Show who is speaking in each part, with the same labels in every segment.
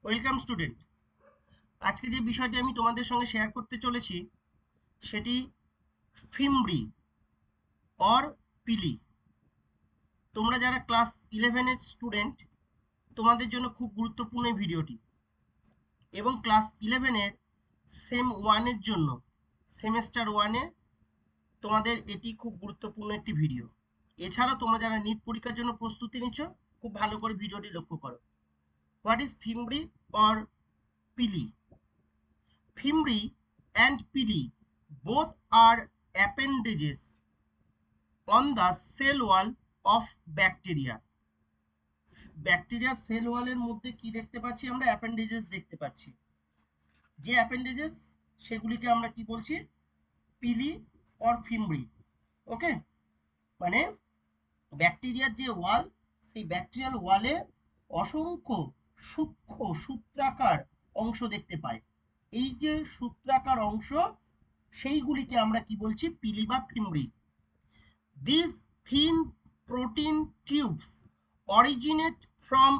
Speaker 1: Welcome student. আজকে যে বিষয়টি আমি তোমাদের সঙ্গে শেয়ার করতে চলেছি সেটি ফিমব্রি অর পিলি। তোমরা যারা ক্লাস 11-এর স্টুডেন্ট, তোমাদের জন্য খুব গুরুত্বপূর্ণ এই ভিডিওটি, এবং ক্লাস 11-এর সেম ওয়ানের জন্য, সেমেস্টার ওয়ানে তোমাদের এটি খুব গুরুত্বপূর্ণ একটি ভিডিও। এছাড়াও তোমরা যারা নিট পরীক্ষার জন্য প্রস্তুতি নিচ্ছ, খুব ভালো করে ভিডিওটি লক্ষ্য করো। What is fimbriae or pili? Fimbriae and pili both are appendages on the cell wall of bacteria. ব্যাকটেরিয়ার সেল ওয়ালের মধ্যে কি দেখতে পাচ্ছি? আমরা অ্যাপেন্ডেজেস দেখতে পাচ্ছি। যে অ্যাপেন্ডেজেস সেগুলিকে আমরা কি বলছি? পিলি অর ফিমব্রি। ওকে, মানে ব্যাকটেরিয়ার যে ওয়াল, সেই ব্যাকটেরিয়াল ওয়ালে অসংখ্য সূক্ষ্ম সূত্রাকার অংশ দেখতে পাই। এই যে সূত্রাকার অংশ, সেইগুলিকে আমরা কি বলছি? পিলি বা ফিমব্রি। These thin protein tubes originate from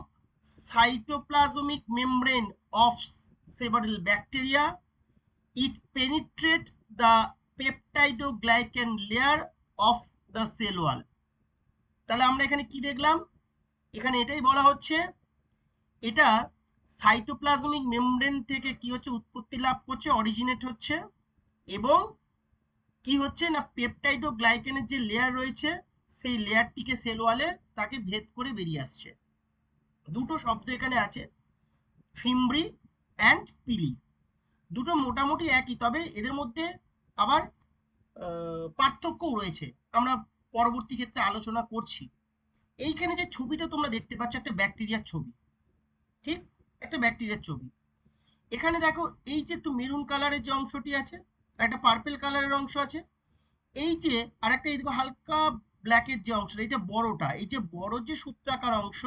Speaker 1: cytoplasmic membrane of several bacteria. It penetrates the peptidoglycan layer of the cell wall. তাহলে আমরা এখানে কি দেখলাম? এখানে এটাই বলা হচ্ছে, এটা সাইটোপ্লাজমিক মেমব্রেন থেকে কি হচ্ছে? উৎপত্তি লাভ করছে, অরিজিনেট হচ্ছে, এবং কি হচ্ছে না, পেপটাইড ও গ্লাইকেনের যে লেয়ার রয়েছে, সেই লেয়ারটিকে সেল ওয়ালের তাকে ভেদ করে বেরিয়ে আসছে। দুটো শব্দ এখানে আছে, ফিমব্রি অ্যান্ড পিলি। দুটো মোটামুটি একই, তবে এদের মধ্যে আবার পার্থক্যও রয়েছে, আমরা পরবর্তী ক্ষেত্রে আলোচনা করছি। এইখানে যে ছবিটা তোমরা দেখতে পাচ্ছ, একটা ব্যাকটেরিয়ার ছবি, ঠিক? একটা ব্যাকটেরিয়ার ছবি। এখানে দেখো, এই যে একটু মেরুন কালারের যে অংশটি আছে, আর একটা পার্পেল কালারের অংশ আছে, এই যে আরেকটা এইদিকে হালকা ব্ল্যাকের যে অংশটা, এটা বড়টা, এই যে বড় যে সূত্রাকার অংশ,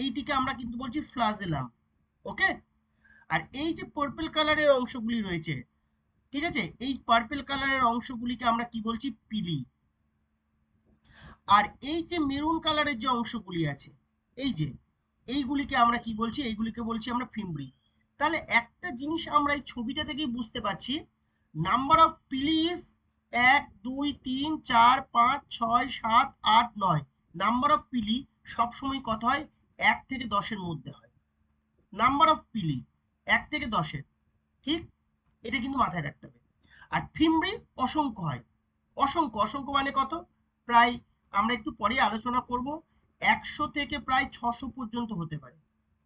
Speaker 1: এইটিকে আমরা কিন্তু বলছি ফ্লাজেলাম। ওকে, আর এই যে পার্পল কালারের অংশগুলি রয়েছে, ঠিক আছে, এই পার্পল কালারের অংশগুলিকে আমরা কি বলছি? পিলি। আর এই যে মেরুন কালারের যে অংশগুলি আছে, এই যে এইগুলিকে আমরা কি বলছি? এইগুলিকে বলছি আমরা ফিমব্রি। তাহলে একটা জিনিস আমরা এই ছবিটা থেকেই বুঝতে পারছি, number of pili is 1 2 3 4 5 6 7 8 9। Number of pili সবসময় কত হয়? 1 থেকে 10-এর মধ্যে হয় নাম্বার অফ পিলি, 1 থেকে 10-এর, ঠিক? এটা কিন্তু মাথায় রাখতে হবে। আর ফিমব্রি অসংখ্য হয়। অসংখ্য, অসংখ্য মানে কত? প্রায়, আমরা একটু পরে আলোচনা করব, 100 থেকে প্রায় 600 পর্যন্ত হতে পারে।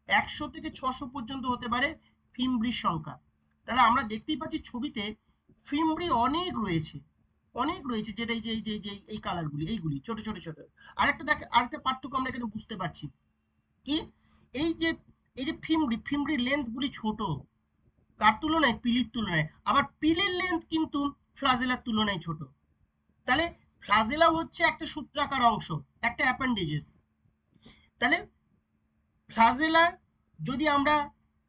Speaker 1: 100 থেকে 600 পর্যন্ত হতে পারে ফিমব্রির সংখ্যা। তাহলে আমরা দেখতেই পাচ্ছি ছবিতে ফিমব্রি অনেক রয়েছে, অনেক রয়েছে, যেটা এই যে এই যে এই যে এই কালারগুলি, এইগুলি ছোট ছোট ছোট। আরেকটা দেখ, আরেকটা পার্থক্য আমরা এখানে বুঝতে পারছি কি? এই যে ফিমব্রি, ফিমব্রির লেন্থ গুলি ছোট, কার তুলনায়? পিলির তুলনায়। আবার পিলির লেন্থ কিন্তু ফ্লাজেলার তুলনায় ছোট। তাহলে ফ্লাজেলা হচ্ছে একটা সূত্রাকার অংশ, একটা অ্যাপেন্ডেজেস। তাহলে ফ্লাজেলার যদি আমরা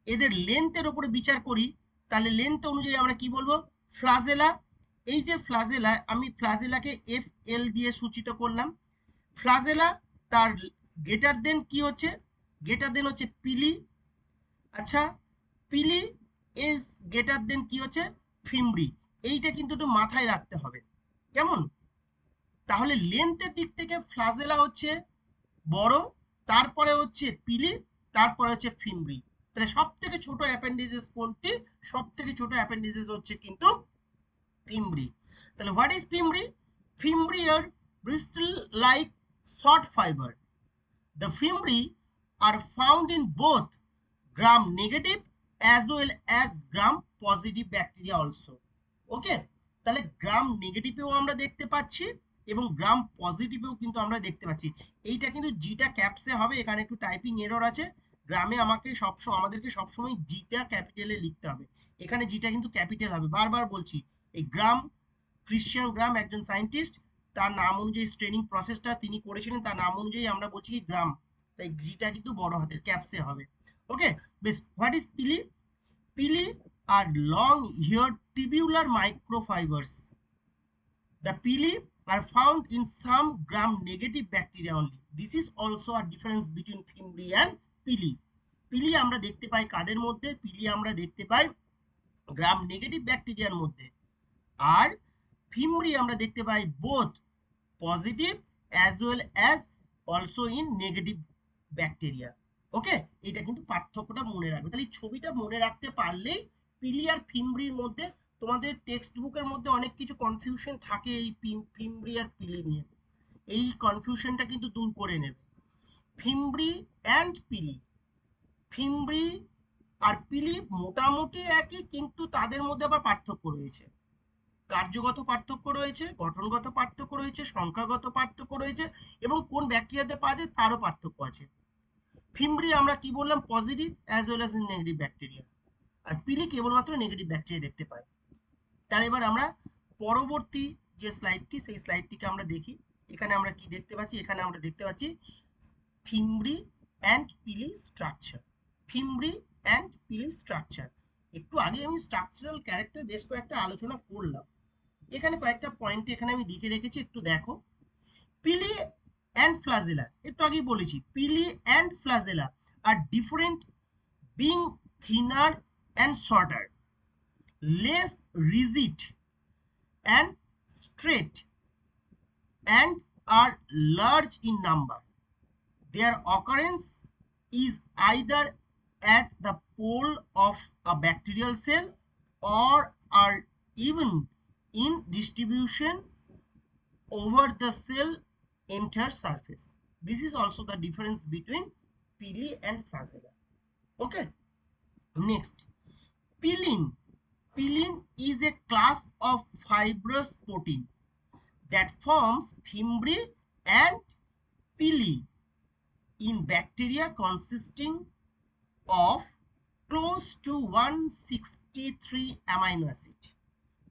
Speaker 1: এদের লেন্থের উপরে বিচার করি, তাহলে লেন্থ অনুযায়ী আমরা কি বলবো? ফ্লাজেলা। এই যে ফ্লাজেলা, আমি ফ্লাজেলাকে এফ এল দিয়ে সূচিত করলাম। ফ্লাজেলা তার গ্রেটার দেন কি হচ্ছে? গ্রেটার দেন হচ্ছে পিলি। আচ্ছা, পিলি ইজ গ্রেটার দেন কি হচ্ছে? ফিমব্রি। এইটা কিন্তু একটু মাথায় রাখতে হবে, কেমন? তাহলে লেন্থের দিক থেকে ফ্লাজেলা হচ্ছে বড়, তারপরে হচ্ছে পিলি, তারপরে হচ্ছে ফিমব্রি। তাহলে সব থেকে ছোট অ্যাপেন্ডিসেস কোনটি? সব থেকে ছোট অ্যাপেন্ডিসেস হচ্ছে কিন্তু ফিমব্রি। তাহলে what is fimbriae? Fimbriae are bristle like short fibre. The fimbriae are found in both gram-negative as well as gram-positive bacteria also. ওকে, তাহলে গ্রাম নেগেটিভেও আমরা দেখতে পাচ্ছি এবং গ্রাম পজিটিভেও কিন্তু আমরা দেখতে পাচ্ছি। এইটা কিন্তু জিটা ক্যাপসে হবে, এখানে একটু টাইপিং এরর আছে। গ্রামে আমাদেরকে সবসময় জিটা ক্যাপিটালে লিখতে হবে, এখানে জিটা কিন্তু ক্যাপিটাল হবে। বারবার বলছি, এই গ্রাম, ক্রিশ্চিয়ান গ্রাম একজন সায়েন্টিস্ট, তার নাম অনুযায়ী ট্রেনিং প্রসেসটা তিনি করেছিলেন, তার নাম অনুযায়ী আমরা বলছি কি গ্রাম, তাই জিটা কিন্তু বড় হাতের ক্যাপসে হবে। ওকে, বেশ। What is pili? Pili are long hair tubular microfibres. The pili are found in some gram negative bacteria only. This is also a difference between fimbriae and pili. পিলি আমরা দেখতে পাই কাদের মধ্যে? পিলি আমরা দেখতে পাই গ্রাম নেগেটিভ ব্যাকটেরিয়ার মধ্যে, আর fimbriae আমরা দেখতে পাই both positive as well as also in negative bacteria. Okay, এটা কিন্তু পার্থক্যটা মনে রাখবে। তাহলে এই ছবিটা মনে রাখতে পারলেই পিলি আর ফিমব্রির মধ্যে, তোমাদের টেক্সট বুকের মধ্যে অনেক কিছু কনফিউশন থাকে এই ফিমব্রি আর পিলি নিয়ে, এই কনফিউশনটা কিন্তু দূর করে নেবে। ফিমব্রি অ্যান্ড পিলি, ফিমব্রি আর পিলি মোটামুটি একই, কিন্তু তাদের মধ্যে আবার পার্থক্য রয়েছে। কার্যগত পার্থক্য রয়েছে, গঠনগত পার্থক্য রয়েছে, সংখ্যাগত পার্থক্য রয়েছে, এবং কোন ব্যাকটেরিয়াতে পাওয়া যায় তারও পার্থক্য আছে। ফিমব্রি আমরা কি বললাম? Positive as well as negative bacteria, আর পিলি কেবলমাত্র নেগেটিভ ব্যাকটেরিয়া দেখতে পাই। তাহলে এবার আমরা পরবর্তী যে স্লাইডটি, সেই স্লাইডটিকে আমরা দেখি। এখানে আমরা কি দেখতে পাচ্ছি? এখানে আমরা দেখতে পাচ্ছি ফিমব্রি অ্যান্ড পিলি স্ট্রাকচার। ফিমব্রি অ্যান্ড পিলি স্ট্রাকচার, একটু আগে আমি স্ট্রাকচারাল ক্যারেক্টার বেশ কয়েকটা আলোচনা করলাম। এখানে কয়েকটা পয়েন্ট এখানে আমি লিখে রেখেছি, একটু দেখো। পিলি অ্যান্ড ফ্লাজেলা, একটু আগেই বলেছি, pili and flagella are different, being thinner and shorter, less rigid and straight, and are large in number. Their occurrence is either at the pole of a bacterial cell or are even in distribution over the cell entire surface. This is also the difference between pili and flagella. Okay, next, pilin. Pilin is a class of fibrous protein that forms fimbriae and pili in bacteria consisting of close to 163 amino acid.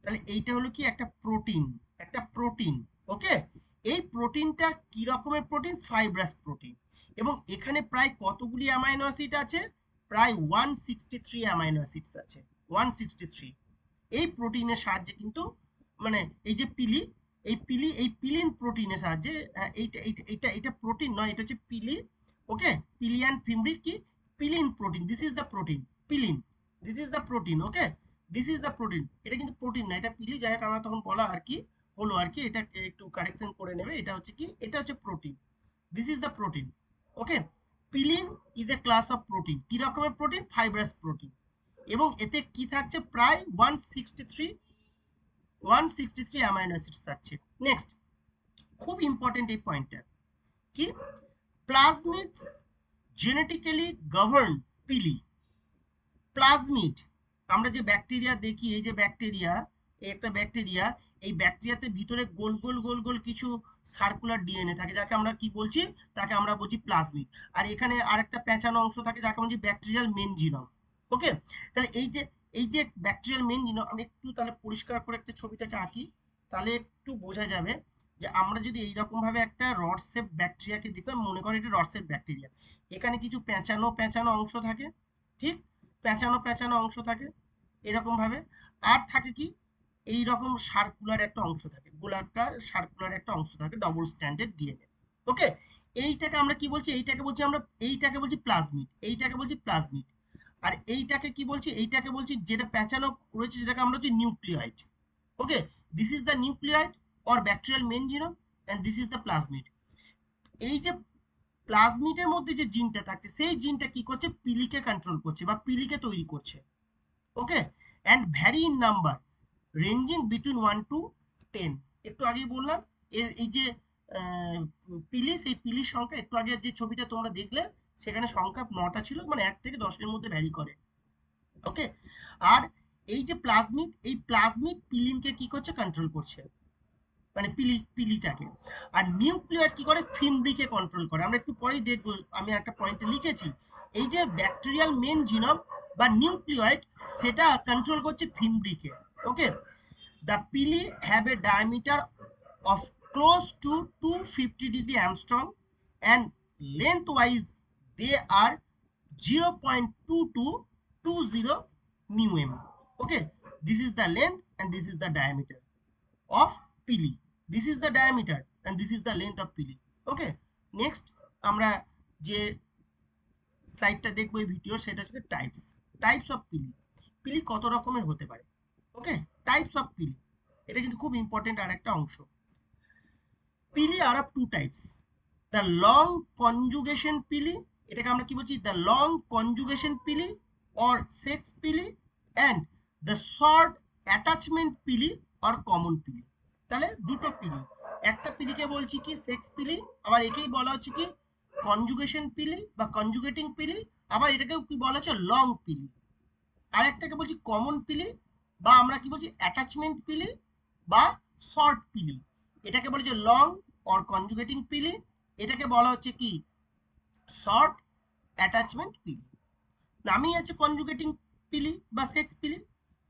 Speaker 1: তাহলে এইটা হলো কি? একটা protein, একটা protein. ওকে, এই প্রোটিনটা কি রকমের protein? Fibrous protein. এবং এখানে প্রায় কতগুলি অ্যামাইনো অ্যাসিড আছে? প্রায় 163 অ্যামাইনো অ্যাসিডস আছে, 163। এই প্রোটিনের সাহায্যে কিন্তু, মানে এই যে পিলি, এই পিলিন প্রোটিনের সাহায্যে, এইটা এইটা এটা প্রোটিন নয়, এটা হচ্ছে পিলি। ওকে, পিলি অ্যান্ড ফিমব্রি কি? Pilin protein, this is the protein. Pilin, this is the protein. Okay, this is the protein. এটা কিন্তু প্রোটিন না, এটা পিলি। যাই হোক, আমরা তখন বলা আর কি হলো আর কি, এটা একটু কারেকশন করে নেবে। এটা হচ্ছে কি? এটা হচ্ছে protein, this is the protein. Okay, pilin is a class of protein. কি রকমের প্রোটিন? Fibrous protein. এবং এতে কি থাকছে? প্রায় 163 অ্যামাইনো অ্যাসিডস থাকছে। নেক্সট, খুব ইম্পর্টেন্ট এই পয়েন্টটা কি? প্লাজমিডস জেনেটিক্যালি গভর্ন পিলি। প্লাজমিড, আমরা যে ব্যাকটেরিয়া দেখি, এই যে ব্যাকটেরিয়া, একটা ব্যাকটেরিয়া, এই ব্যাকটেরিয়াতে ভিতরে গোল গোল গোল গোল কিছু সার্কুলার ডিএনএ থাকে, যাকে আমরা কি বলছি? তাকে আমরা বলছি প্লাজমিড। আর এখানে আরেকটা পেঁচানো অংশ থাকে, যাকে বলছি ব্যাকটেরিয়াল মেন জিনোম। ওকে, তাহলে এই যে ব্যাকটেরিয়াল মেন জিনোম, আমি একটু তাহলে পরিষ্কার করে একটা ছবিটাকে আঁকি, তাহলে একটু বোঝা যাবে যে আমরা যদি এইরকম ভাবে একটা রড শেপ ব্যাকটেরিয়াকে দেখলাম, মনে করি এটা রড শেপ ব্যাকটেরিয়া, এখানে কিছু পেঁচানো পেঁচানো অংশ থাকে, ঠিক? পেঁচানো পেঁচানো অংশ থাকে এরকম ভাবে। আর থাকে কি? এই রকম সার্কুলার একটা অংশ থাকে, গোলাকার সার্কুলার একটা অংশ থাকে, ডবল স্ট্যান্ডার্ড ডিএনএ। ওকে, এইটাকে আমরা কি বলছি? এইটাকে বলছি আমরা, এইটাকে বলছি প্লাজমিড, এইটাকে বলছি প্লাজমিড। আর এইটাকে কি বলছি? এইটাকে বলছি, যেটা পেঁচানো রয়েছে সেটাকে আমরা বলছি nucleoid. Okay, this is the nucleoid or bacterial main genome, and this is the plasmid. এই যে প্লাজমিডের মধ্যে যে জিনটা থাকছে, সেই জিনটা কি করছে? পিলিকে কন্ট্রোল করছে বা পিলিকে তৈরি করছে। Okay, and vary in number, ranging between 1 to 10। একটু আগেই বললাম, এর এই যে পিলি, সেই পিলির সংখ্যা, একটু আগে যে ছবিটা তোমরা দেখলে সেখানে সংখ্যা 9টা ছিল, মানে 1 থেকে 10-এর মধ্যে ভ্যারি করে। ওকে, আর এই যে প্লাজমিড, এই প্লাজমিড পিলিনকে কি করছে? কন্ট্রোল করছে, মানে পিলিটাকে। আর নিউক্লিয়ার কি করে? ফিমব্রিকে কন্ট্রোল করে। আমরা একটু পরেই দেখবো, আমি একটা পয়েন্টে লিখেছি, এই যে ব্যাকটেরিয়াল মেন জিনোম বা নিউক্লিয়েট, সেটা কন্ট্রোল করছে ফিমব্রিকে। ওকে, the pili have a diameter of close to 250 degree Armstrong, and lengthwise they are 0.2220 μm. Okay, this is the length and this is the diameter of pili. This is the diameter and this is the length of pili. Okay, next আমরা যে স্লাইডটা দেখবো এই video, সেটা হচ্ছে types of পিলি। পিলি কত রকমের হতে পারে, ওকে, টাইপস অফ পিলি, এটা কিন্তু খুব ইম্পর্টেন্ট আর একটা অংশ। Pili are of two types, the long conjugation pili, এটাকে আমরা কি বলছি, the long conjugation pili or sex pili, and the short attachment pili or common pili. তাহলে দুটো পিলি, একটা পিলিকে বলছি কি সেক্স পিলি, আবার একেই বলা হচ্ছে কি কনজুগেশন পিলি বা কনজুগেটিং পিলি, আবার এটাকেও কি বলা হচ্ছে লং পিলি। আরেকটাকে বলছি কমন পিলি, বা আমরা কি বলছি অ্যাটাচমেন্ট পিলি বা শর্ট পিলি। এটাকে বলছে লং অর কনজুগেটিং পিলি, এটাকে বলা হচ্ছে কি শর্ট অ্যাটাচমেন্ট পিলি। নামই আছে কনজুগেটিং পিলি বা sex pili.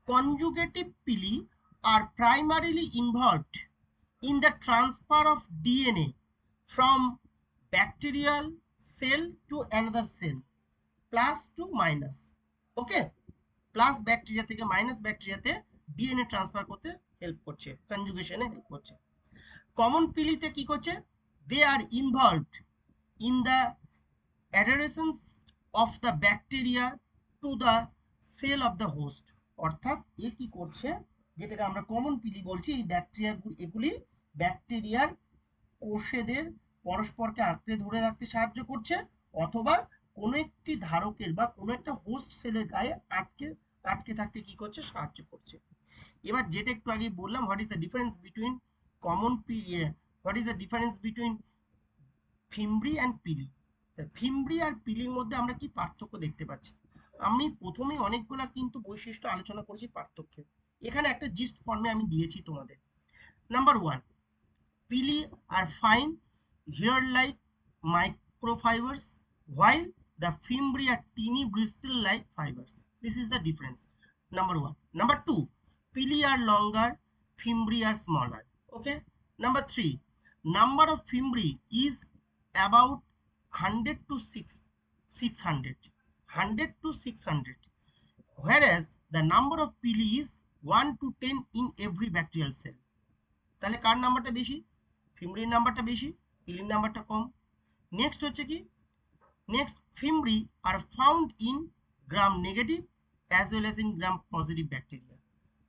Speaker 1: Conjugative pili are primarily involved in the transfer of DNA from bacterial cell to another cell, plus to minus, okay, plus bacteria থেকে মাইনাস ব্যাকটেরিয়াতে DNA transfer করতে help করছে, কনজুগেশনে help করছে। Common পিলিতে কি করছে, they are involved in the adherence of the bacteria to the cell of the host, অর্থাৎ এ কি করছে, যেটাকে আমরা কমন পিলি বলছি, এই এগুলি ব্যাকটেরিয়ার কোষেদের পরস্পরকে আঁকড়ে ধরে রাখতে সাহায্য করছে, অথবা কোনো একটি ধারকের বা কোনো একটা হোস্ট সেলের গায়ে আটকে আটকে থাকতে কি করছে, সাহায্য করছে। এবার যেটা একটু আগে বললাম, what is the difference between common what is the difference between fimbriae and pili. Fimbriae আর পিলির মধ্যে আমরা কি পার্থক্য দেখতে পাচ্ছি, আমি প্রথমেই অনেকগুলা কিন্তু বৈশিষ্ট্য আলোচনা করেছি পার্থক্যের, এখানে একটা জিস্ট ফর্মে আমি দিয়েছি তোমাদের। Number one, pili are fine hair-like microfibers, while the fimbri are teeny bristle-like fibers. This is the difference. Number one. Number two, pili are longer, fimbri are smaller. Okay. Number three, number of fimbri is about 100 to 600, 100 to 600, whereas the number of pili is 1 to 10 in every bacterial cell. তাহলে কার নাম্বারটা বেশি, ফিমব্রির নাম্বারটা বেশি, পিলির নাম্বারটা কম। Next হচ্ছে কি, next fimbriae are found in gram negative as well as in gram positive bacteria,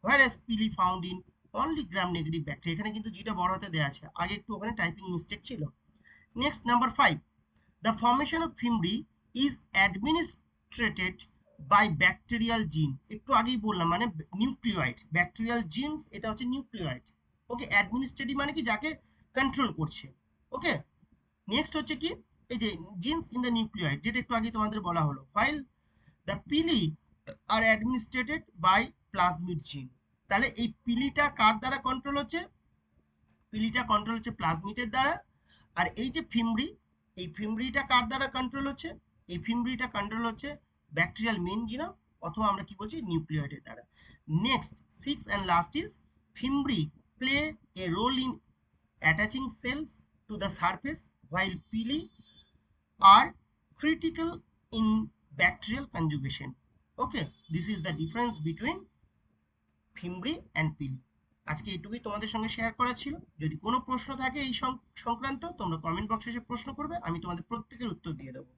Speaker 1: whereas pili found in only gram negative bacteria. এখানে কিন্তু যেটা বড় হাতে দেওয়া আছে, আগে একটু ওখানে টাইপিং মিস্টেক ছিল। Next number 5, the formation of fimbriae is administrated by bacterial gene. একটু আগেই বললাম, মানে নিউক্লিওয়েড, ব্যাকটেরিয়াল জিনস এটা হচ্ছে নিউক্লিওয়েড, ওকে। অ্যাডমিনিস্ট্রেটিভ মানে কি যাকে কন্ট্রোল করছে, ওকে। নেক্সট হচ্ছে কি, এই যে জিনস ইন দ্য নিউক্লিওয়েড, যেটা একটু আগে তোমাদের বলা হলো, while the pili are administrated by plasmid gene। তাহলে এই পিলিটা কার দ্বারা কন্ট্রোল হচ্ছে, পিলিটা কন্ট্রোল হচ্ছে প্লাজমিডের দ্বারা। আর এই যে ফিমব্রি, এই ফিমব্রিটা কার দ্বারা কন্ট্রোল হচ্ছে, এই ফিমব্রিটা কন্ট্রোল হচ্ছে ব্যাকটেরিয়াল মেন জিনম, অথবা আমরা কি বলছি নিউক্লিওয়েডের দ্বারা। Next 6 and last is fimbri play a role in attaching cells to the surface, while pili are critical in bacterial conjugation. Okay, this is the difference between fimbriae and pili. আজকে এটুকুই তোমাদের সঙ্গে share করা ছিল। যদি কোনো প্রশ্ন থাকে এই সংক্রান্ত, তোমরা কমেন্ট বক্সে এসে প্রশ্ন করবে, আমি তোমাদের প্রত্যেকের উত্তর দিয়ে দেবো।